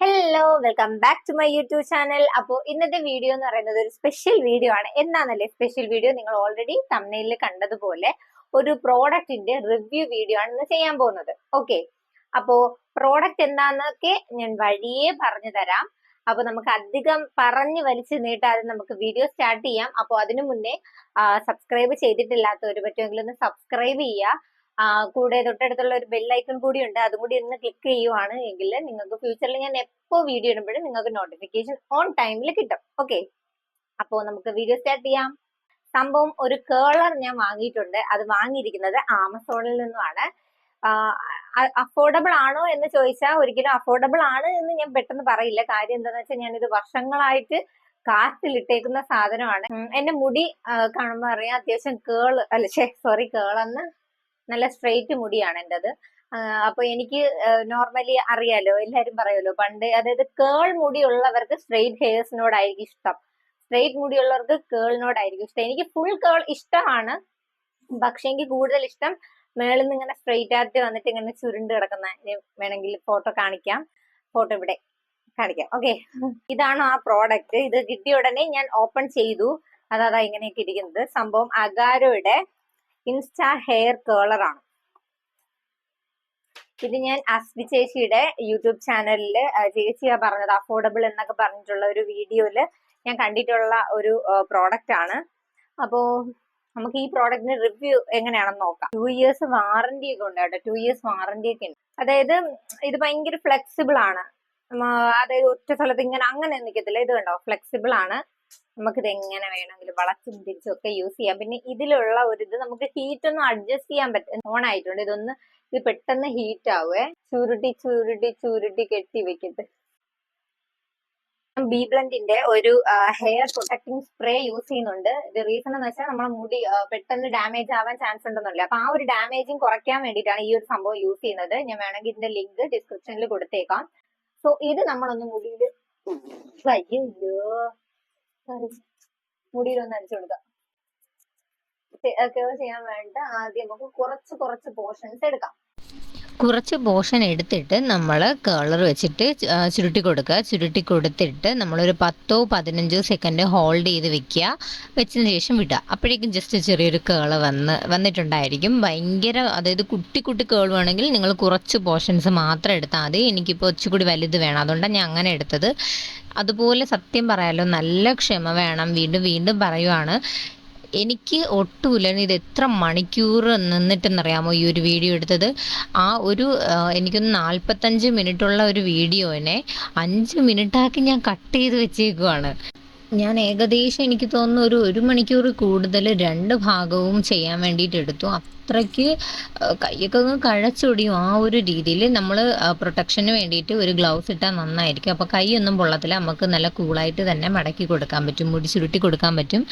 Hello, welcome back to my YouTube channel. അപ്പോൾ ഇന്നത്തെ video എന്ന് പറയുന്നത് ഒരു സ്പെഷ്യൽ വീഡിയോ ആണ്. എന്താണല്ലേ സ്പെഷ്യൽ വീഡിയോ? നിങ്ങൾ ഓൾറെഡി തംബ്നെയിലിൽ കണ്ടതുപോലെ ഒരു പ്രോഡക്റ്റിന്റെ റിവ്യൂ വീഡിയോ ആണ് ഇന്ന് ചെയ്യാൻ പോകുന്നത്. ഓക്കെ, അപ്പോ പ്രോഡക്റ്റ് എന്താന്നൊക്കെ ഞാൻ വഴിയേ പറഞ്ഞു തരാം. അപ്പൊ നമുക്ക് അധികം പറഞ്ഞു വലിച്ചു നീട്ടാതെ നമുക്ക് വീഡിയോ സ്റ്റാർട്ട് ചെയ്യാം. അപ്പോൾ അതിനു മുന്നേ സബ്സ്ക്രൈബ് ചെയ്തിട്ടില്ലാത്തവർ പറ്റുമെങ്കിൽ ഒന്ന് സബ്സ്ക്രൈബ് ചെയ്യുക. കൂടെ തൊട്ടടുത്തുള്ള ഒരു ബെൽ ഐക്കൺ കൂടി ഉണ്ട്, അതും കൂടി ഒന്ന് ക്ലിക്ക് ചെയ്യുവാണ് എങ്കിൽ നിങ്ങൾക്ക് ഫ്യൂച്ചറിൽ ഞാൻ എപ്പോ വീഡിയോ ഇടുമ്പോഴും നിങ്ങൾക്ക് നോട്ടിഫിക്കേഷൻ ഓൺ ടൈമിൽ കിട്ടും. ഓക്കെ, അപ്പോൾ നമുക്ക് വീഡിയോ സ്റ്റാർട്ട് ചെയ്യാം. സംഭവം ഒരു കേളർ ഞാൻ വാങ്ങിയിട്ടുണ്ട്. അത് വാങ്ങിയിരിക്കുന്നത് ആമസോണിൽ നിന്നുമാണ്. അഫോർഡബിൾ ആണോ എന്ന് ചോദിച്ചാൽ ഒരിക്കലും അഫോർഡബിൾ ആണ് എന്ന് ഞാൻ പെട്ടെന്ന് പറയില്ല. കാര്യം എന്താണെന്ന് വെച്ചാൽ ഞാനിത് വർഷങ്ങളായിട്ട് കാറ്റിലിട്ടേക്കുന്ന സാധനമാണ്. എന്റെ മുടി കാണുമ്പോൾ അറിയാം, അത്യാവശ്യം കേളെന്ന് നല്ല സ്ട്രെയിറ്റ് മുടിയാണ് എൻ്റെത്. അപ്പൊ എനിക്ക് നോർമലി അറിയാലോ, എല്ലാരും പറയുമല്ലോ പണ്ട്, അതായത് കേൾ മുടി ഉള്ളവർക്ക് സ്ട്രെയിറ്റ് ഹെയർസിനോടായിരിക്കും ഇഷ്ടം, സ്ട്രെയിറ്റ് മുടിയുള്ളവർക്ക് കേളിനോടായിരിക്കും ഇഷ്ടം. എനിക്ക് ഫുൾ കേൾ ഇഷ്ടമാണ്, പക്ഷെ എനിക്ക് കൂടുതൽ ഇഷ്ടം മേളിൽ നിന്ന് ഇങ്ങനെ സ്ട്രെയിറ്റ് ആയിട്ട് വന്നിട്ട് ഇങ്ങനെ ചുരുണ്ട് കിടക്കുന്ന. വേണമെങ്കിൽ ഫോട്ടോ കാണിക്കാം, ഫോട്ടോ ഇവിടെ കാണിക്കാം. ഓക്കെ, ഇതാണ് ആ പ്രോഡക്റ്റ്. ഇത് കിട്ടിയ ഉടനെ ഞാൻ ഓപ്പൺ ചെയ്തു. അതാ ഇങ്ങനെയൊക്കെ ഇരിക്കുന്നത്. സംഭവം അഗാരോയുടെ ഇൻസ്റ്റാ ഹെയർ കേളർ ആണ്. ഇത് ഞാൻ അസ്വി ചേച്ചിയുടെ യൂട്യൂബ് ചാനലില് ചേച്ചിയാ പറഞ്ഞത്, അഫോർഡബിൾ എന്നൊക്കെ പറഞ്ഞിട്ടുള്ള ഒരു വീഡിയോയില് ഞാൻ കണ്ടിട്ടുള്ള ഒരു പ്രോഡക്റ്റ് ആണ്. അപ്പോ നമുക്ക് ഈ പ്രോഡക്റ്റിന്റെ റിവ്യൂ എങ്ങനെയാണെന്ന് നോക്കാം. 2 years വാറന്റി ഒക്കെ ഉണ്ട് കേട്ടോ. 2 years വാറന്റി ഒക്കെ ഉണ്ട്. അതായത് ഇത് ഭയങ്കര ഫ്ലെക്സിബിൾ ആണ്. അതായത് ഒറ്റ സ്ഥലത്ത് ഇങ്ങനെ അങ്ങനെ നിൽക്കത്തില്ല. ഇത് കണ്ടോ, ഫ്ലെക്സിബിൾ ആണ്. നമുക്കിത് എങ്ങനെ വേണമെങ്കിലും വളച്ചും തിരിച്ചും ഒക്കെ യൂസ് ചെയ്യാം. പിന്നെ ഇതിലുള്ള ഒരു ഇത് നമുക്ക് ഹീറ്റ് ഒന്നും അഡ്ജസ്റ്റ് ചെയ്യാൻ പറ്റും. ഓൺ ആയിട്ടുണ്ട്. ഇത് പെട്ടെന്ന് ഹീറ്റ് ആവുവേ. ചുരുട്ടി ചുരുട്ടി ചുരുട്ടി കെട്ടി വെക്കട്ട്. ബി ബ്ലൻഡിന്റെ ഒരു ഹെയർ പ്രൊട്ടക്ടിങ് സ്പ്രേ യൂസ് ചെയ്യുന്നുണ്ട്. ഇത് റീസൺ എന്ന് വെച്ചാൽ നമ്മളെ മുടി പെട്ടെന്ന് ഡാമേജ് ആവാൻ ചാൻസ് ഉണ്ടെന്നല്ല. അപ്പൊ ആ ഒരു ഡാമേജും കുറയ്ക്കാൻ വേണ്ടിയിട്ടാണ് ഈ ഒരു സംഭവം യൂസ് ചെയ്യുന്നത്. ഞാൻ വേണമെങ്കിൽ ഇതിന്റെ ലിങ്ക് ഡിസ്ക്രിപ്ഷനിൽ കൊടുത്തേക്കാം. സോ ഇത് നമ്മളൊന്ന് മുടിയിൽ മുടിയിലൊന്ന് അടിച്ചു കൊടുക്കാം. കെയർ ചെയ്യാൻ വേണ്ട ആദ്യം നമുക്ക് കുറച്ച് പോർഷൻസ് എടുക്കാം. കുറച്ച് പോർഷൻ എടുത്തിട്ട് നമ്മൾ കളർ വെച്ചിട്ട് ചുരുട്ടി കൊടുക്കുക. ചുരുട്ടി കൊടുത്തിട്ട് നമ്മളൊരു 10-15 സെക്കൻഡ് ഹോൾഡ് ചെയ്ത് വെക്കുക. വെച്ചതിന് ശേഷം വിടുക. അപ്പോഴേക്കും ജസ്റ്റ് ചെറിയൊരു കേള് വന്നിട്ടുണ്ടായിരിക്കും. ഭയങ്കര, അതായത് കുട്ടി കേൾ വേണമെങ്കിൽ നിങ്ങൾ കുറച്ച് പോർഷൻസ് മാത്രം എടുത്താൽ മതി. എനിക്കിപ്പോൾ ഇച്ചിരി വലുത് വേണം, അതുകൊണ്ടാണ് ഞാൻ അങ്ങനെ എടുത്തത്. അതുപോലെ സത്യം പറയാലോ, നല്ല ക്ഷമ വേണം. വീണ്ടും പറയുവാണ്, എനിക്ക് ഒട്ടുമില്ല. ഇത് എത്ര മണിക്കൂർ നിന്നിട്ടെന്നറിയാമോ ഈ ഒരു വീഡിയോ എടുത്തത്? ആ ഒരു എനിക്കൊന്ന് 45 മിനിറ്റുള്ള ഒരു വീഡിയോനെ 5 മിനിറ്റാക്കി ഞാൻ കട്ട് ചെയ്ത് വെച്ചേക്കുവാണ്. ഞാൻ ഏകദേശം എനിക്ക് തോന്നുന്നു ഒരു മണിക്കൂർ കൂടുതൽ 2 ഭാഗവും ചെയ്യാൻ വേണ്ടിയിട്ട് എടുത്തു. അത്രയ്ക്ക് കൈയൊക്കെ ഒന്ന് കഴച്ചൊടിയും. ആ ഒരു രീതിയിൽ നമ്മൾ പ്രൊട്ടക്ഷന് വേണ്ടിയിട്ട് ഒരു ഗ്ലൗസ് ഇട്ടാൽ നന്നായിരിക്കും. അപ്പോൾ കൈയൊന്നും പൊള്ളത്തില്ല. നമുക്ക് നല്ല കൂളായിട്ട് തന്നെ മടക്കി കൊടുക്കാൻ പറ്റും, മുടി ചുരുട്ടി കൊടുക്കാൻ പറ്റും.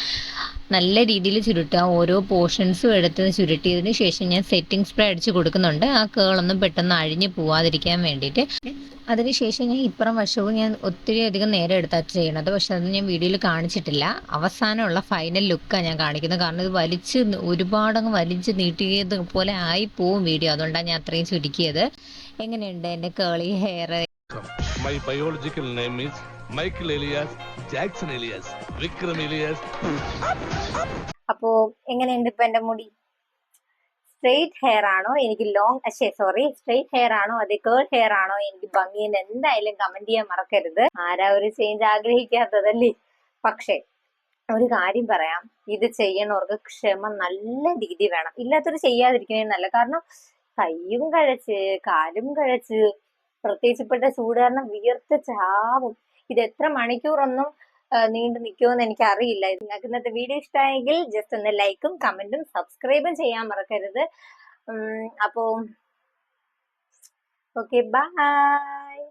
നല്ല രീതിയിൽ ചുരുട്ടുക. ഓരോ പോർഷൻസും എടുത്ത് ചുരുട്ടിയതിന് ശേഷം ഞാൻ സെറ്റിംഗ് സ്പ്രേ അടിച്ച് കൊടുക്കുന്നുണ്ട്, ആ കേളൊന്നും പെട്ടെന്ന് അഴിഞ്ഞ് പോവാതിരിക്കാൻ വേണ്ടിയിട്ട്. അതിനുശേഷം ഞാൻ ഇപ്പുറം വശവും ഞാൻ ഒത്തിരി അധികം നേരം എടുത്താൽ ചെയ്യണത്, പക്ഷെ അത് ഞാൻ വീഡിയോയിൽ കാണിച്ചിട്ടില്ല. അവസാനമുള്ള ഫൈനൽ ലുക്കാണ് ഞാൻ കാണിക്കുന്നത്. കാരണം ഇത് ഒരുപാടങ്ങ് വലിച്ച് നീട്ടിയത് പോലെ ആയി പോവും വീഡിയോ, അതുകൊണ്ടാണ് ഞാൻ അത്രയും ചുരുക്കിയത്. എങ്ങനെയുണ്ട് എൻ്റെ കേളി hair? My biological name is Michael Elias Jackson Elias Vikram Elias. അപ്പോ എങ്ങനെയുണ്ട് ഇപ്പൊ എന്റെ മുടി? സ്ട്രെയിറ്റ് ഹെയർ ആണോ എനിക്ക് സ്ട്രെയിറ്റ് ഹെയർ ആണോ അതെ കേൾ ഹെയർ ആണോ എനിക്ക് ഭംഗിയെന്ന് എന്തായാലും കമന്റ് ചെയ്യാൻ മറക്കരുത്. ആരാ ഒരു ചേഞ്ച് ആഗ്രഹിക്കാത്തതല്ലേ? പക്ഷെ ഒരു കാര്യം പറയാം, ഇത് ചെയ്യണവർക്ക് ക്ഷമ നല്ല രീതി വേണം. ഇല്ലാത്തൊരു ചെയ്യാതിരിക്കുന്നേ നല്ല. കാരണം കൈയും കഴച്ച് കാലും കഴച്ച്, പ്രത്യേകിച്ച് ഇപ്പോഴത്തെ ചൂട് കാരണം വിയർത്ത് ചാവും. ഇത് എത്ര മണിക്കൂറൊന്നും നീണ്ടു നിൽക്കുമെന്ന് എനിക്ക് അറിയില്ല. നിങ്ങൾക്ക് ഇന്നത്തെ വീഡിയോ ഇഷ്ടമായെങ്കിൽ ജസ്റ്റ് ഒന്ന് ലൈക്കും കമന്റും സബ്സ്ക്രൈബും ചെയ്യാൻ മറക്കരുത്. അപ്പോ ഓക്കെ, ബൈ.